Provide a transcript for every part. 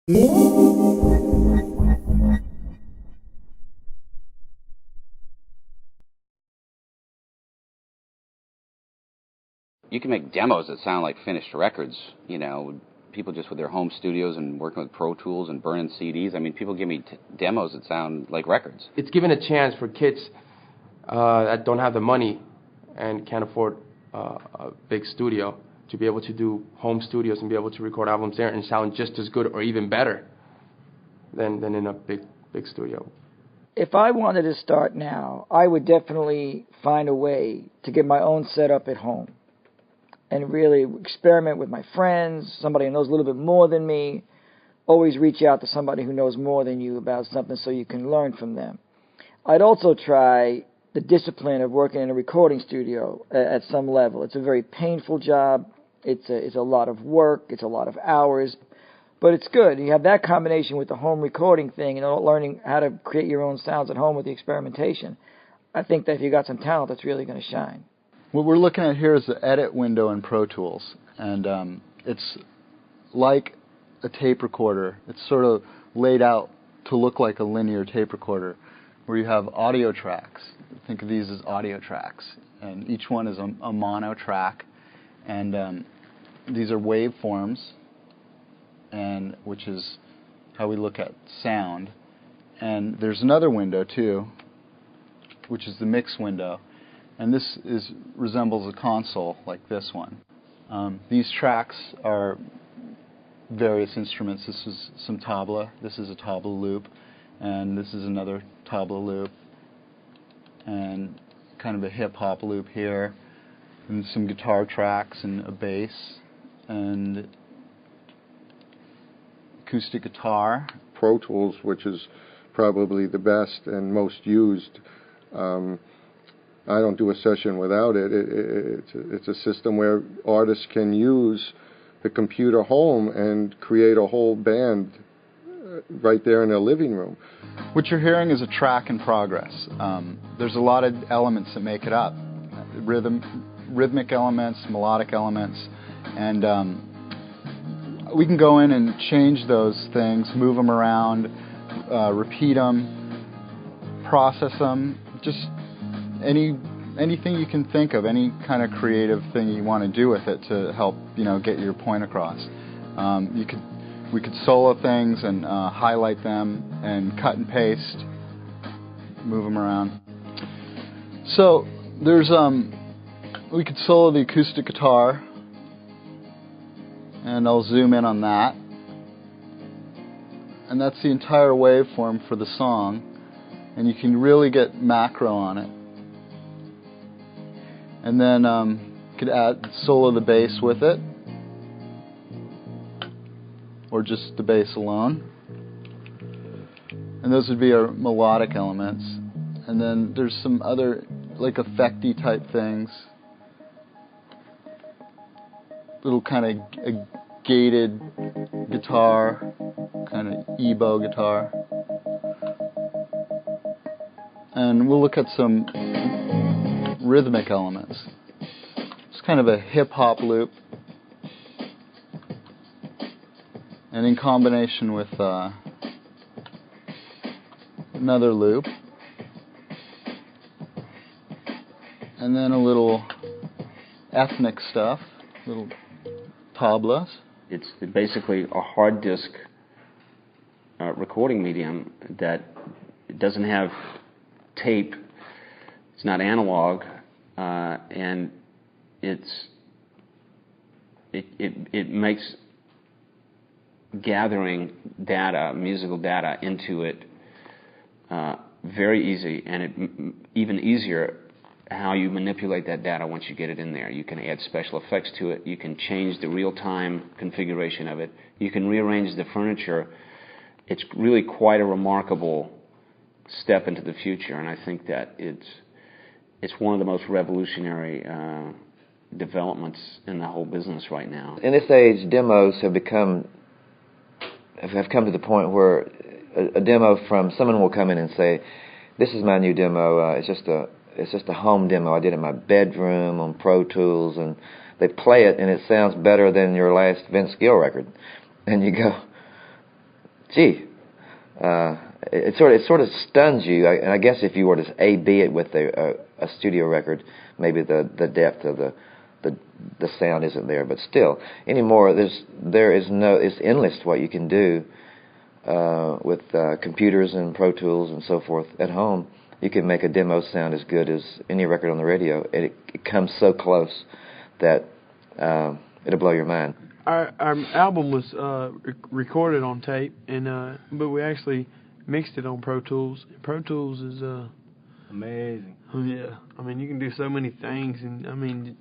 You can make demos that sound like finished records, people just with their home studios and working with Pro Tools and burning CDs. I mean, people give me demos that sound like records. It's given a chance for kids that don't have the money and can't afford a big studio to be able to do home studios and be able to record albums there and sound just as good or even better than in a big studio. If I wanted to start now, I would definitely find a way to get my own setup at home and really experiment with my friends, somebody who knows a little bit more than me. Always reach out to somebody who knows more than you about something so you can learn from them. I'd also try the discipline of working in a recording studio at some level. It's a very painful job. It's a lot of work. It's a lot of hours. But it's good. You have that combination with the home recording thing, learning how to create your own sounds at home with the experimentation. I think that if you got some talent, that's really going to shine. What we're looking at here is the edit window in Pro Tools, and it's like a tape recorder. It's sort of laid out to look like a linear tape recorder, where you have audio tracks. Think of these as audio tracks, and each one is a mono track, and these are waveforms, and which is how we look at sound. And there's another window too, which is the mix window. And this resembles a console like this one. These tracks are various instruments. This is some tabla. This is a tabla loop. And this is another tabla loop. And kind of a hip-hop loop here. And some guitar tracks and a bass. And acoustic guitar. Pro Tools, which is probably the best and most used. I don't do a session without it. It's a system where artists can use the computer home and create a whole band right there in their living room. What you're hearing is a track in progress. There's a lot of elements that make it up. Rhythmic elements, melodic elements, and we can go in and change those things, move them around, repeat them, process them, just anything you can think of, any kind of creative thing you want to do with it to help get your point across. We could solo things and highlight them and cut and paste, move them around. So there's we could solo the acoustic guitar, and I'll zoom in on that, and that's the entire waveform for the song, and you can really get macro on it. And then could add solo the bass with it, or just the bass alone. And those would be our melodic elements. And then there's some other like effecty type things, little kind of a gated guitar, kind of ebo guitar. And we'll look at some rhythmic elements. It's kind of a hip-hop loop, and in combination with another loop, and then a little ethnic stuff, little tablas. It's basically a hard disk recording medium that doesn't have tape. It's not analog, and it makes gathering data, musical data, into it very easy, and even easier how you manipulate that data once you get it in there. You can add special effects to it. You can change the real-time configuration of it. You can rearrange the furniture. It's really quite a remarkable step into the future, and I think that it's one of the most revolutionary developments in the whole business right now. In this age, demos have come to the point where a demo from someone will come in and say, "This is my new demo. It's just a home demo I did in my bedroom on Pro Tools," and they play it and it sounds better than your last Vince Gill record. And you go, gee, it sort of stuns you. And I guess if you were to A/B it with a studio record, maybe the depth of the sound isn't there. But still, anymore, it's endless what you can do with computers and Pro Tools and so forth at home. You can make a demo sound as good as any record on the radio. It comes so close that it'll blow your mind. Our album was recorded on tape, and but we actually mixed it on Pro Tools. Pro Tools is amazing. Yeah, I mean, you can do so many things, and I mean,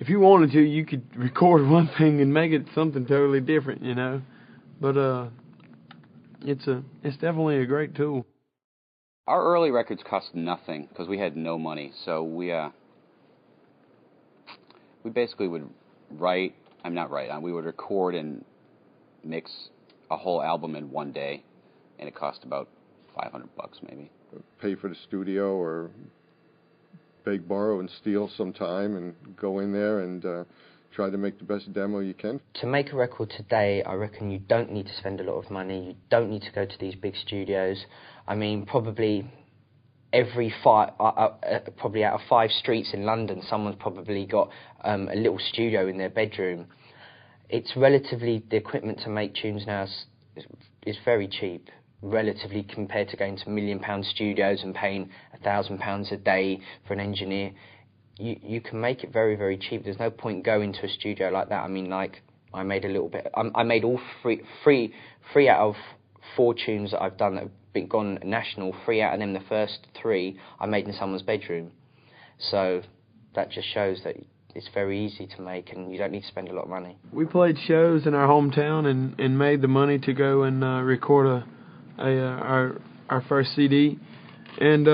if you wanted to, you could record one thing and make it something totally different, you know. But it's definitely a great tool. Our early records cost nothing because we had no money, so we basically would we would record and mix a whole album in one day, and it cost about $500 maybe. Pay for the studio or beg, borrow, and steal some time and go in there and try to make the best demo you can. To make a record today, I reckon you don't need to spend a lot of money. You don't need to go to these big studios. I mean, probably probably out of 5 streets in London, someone's probably got a little studio in their bedroom. It's relatively, the equipment to make tunes now is very cheap, relatively compared to going to £1 million studios and paying £1,000 a day for an engineer. You can make it very, very cheap. There's no point going to a studio like that. I mean, like, I made a little bit, I made all three out of 4 tunes that I've done that have gone national. 3 out of them, the first 3, I made in someone's bedroom. So that just shows that it's very easy to make and you don't need to spend a lot of money. We played shows in our hometown and made the money to go and record our first CD. And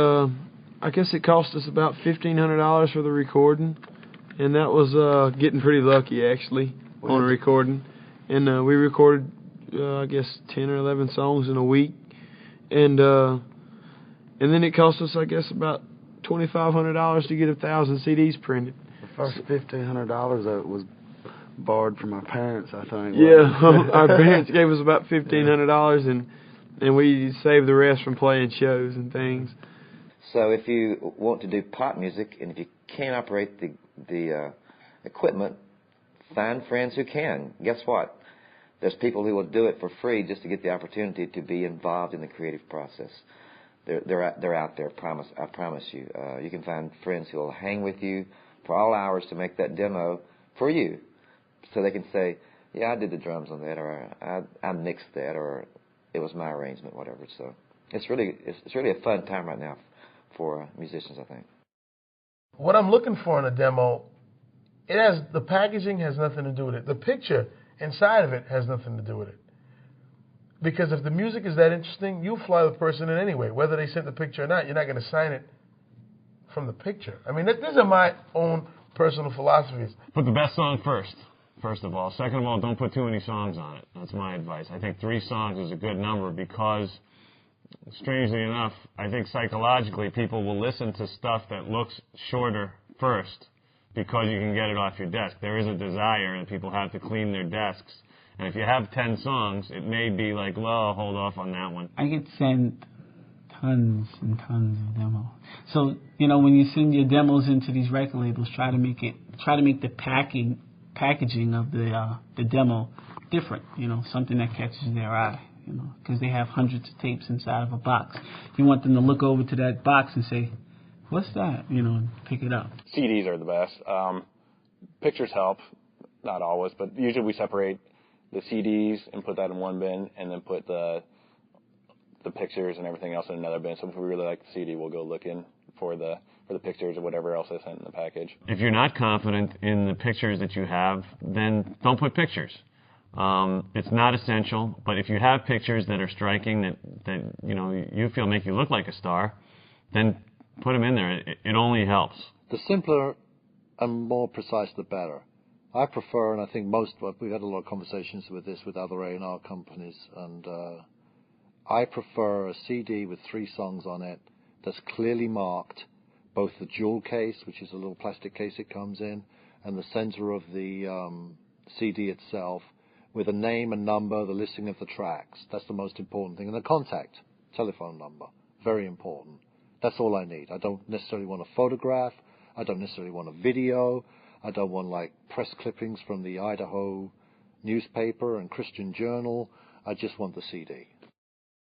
I guess it cost us about $1,500 for the recording, and that was getting pretty lucky actually on a recording. And we recorded I guess 10 or 11 songs in a week. And then it cost us, I guess, about $2,500 to get 1,000 CDs printed. The first $1,500 that was borrowed from my parents, I think. Yeah, our parents gave us about $1,500, and we saved the rest from playing shows and things. So if you want to do pop music, and if you can't operate the equipment, find friends who can. Guess what? There's people who will do it for free just to get the opportunity to be involved in the creative process. They're out there. I promise you. You can find friends who will hang with you for all hours to make that demo for you, so they can say, "Yeah, I did the drums on that," or "I mixed that," or "It was my arrangement," whatever. So it's really a fun time right now for musicians, I think. What I'm looking for in a demo, the packaging has nothing to do with it. The picture inside of it has nothing to do with it. Because if the music is that interesting, you'll fly the person in anyway. Whether they sent the picture or not, you're not going to sign it from the picture. I mean, these are my own personal philosophies. Put the best song first of all. Second of all, don't put too many songs on it. That's my advice. I think 3 songs is a good number because, strangely enough, I think psychologically people will listen to stuff that looks shorter first, because you can get it off your desk. There is a desire that people have to clean their desks. And if you have 10 songs, it may be like, well, I'll hold off on that one. I get sent tons and tons of demos. So, you know, when you send your demos into these record labels, try to make the packaging of the demo different, you know, something that catches their eye, you know, because they have hundreds of tapes inside of a box. You want them to look over to that box and say, "What's that?" You know, and pick it up. CDs are the best. Pictures help, not always, but usually we separate the CDs and put that in one bin, and then put the pictures and everything else in another bin. So if we really like the CD, we'll go looking for the pictures or whatever else they sent in the package. If you're not confident in the pictures that you have, then don't put pictures. It's not essential, but if you have pictures that are striking, that you know you feel make you look like a star, then put them in there. It only helps. The simpler and more precise, the better. I prefer, and I think we've had a lot of conversations with this with other A&R companies, and I prefer a CD with 3 songs on it that's clearly marked, both the jewel case, which is a little plastic case it comes in, and the center of the CD itself, with a name and number, the listing of the tracks. That's the most important thing. And the contact, telephone number, very important. That's all I need. I don't necessarily want a photograph. I don't necessarily want a video. I don't want like press clippings from the Idaho newspaper and Christian Journal. I just want the CD.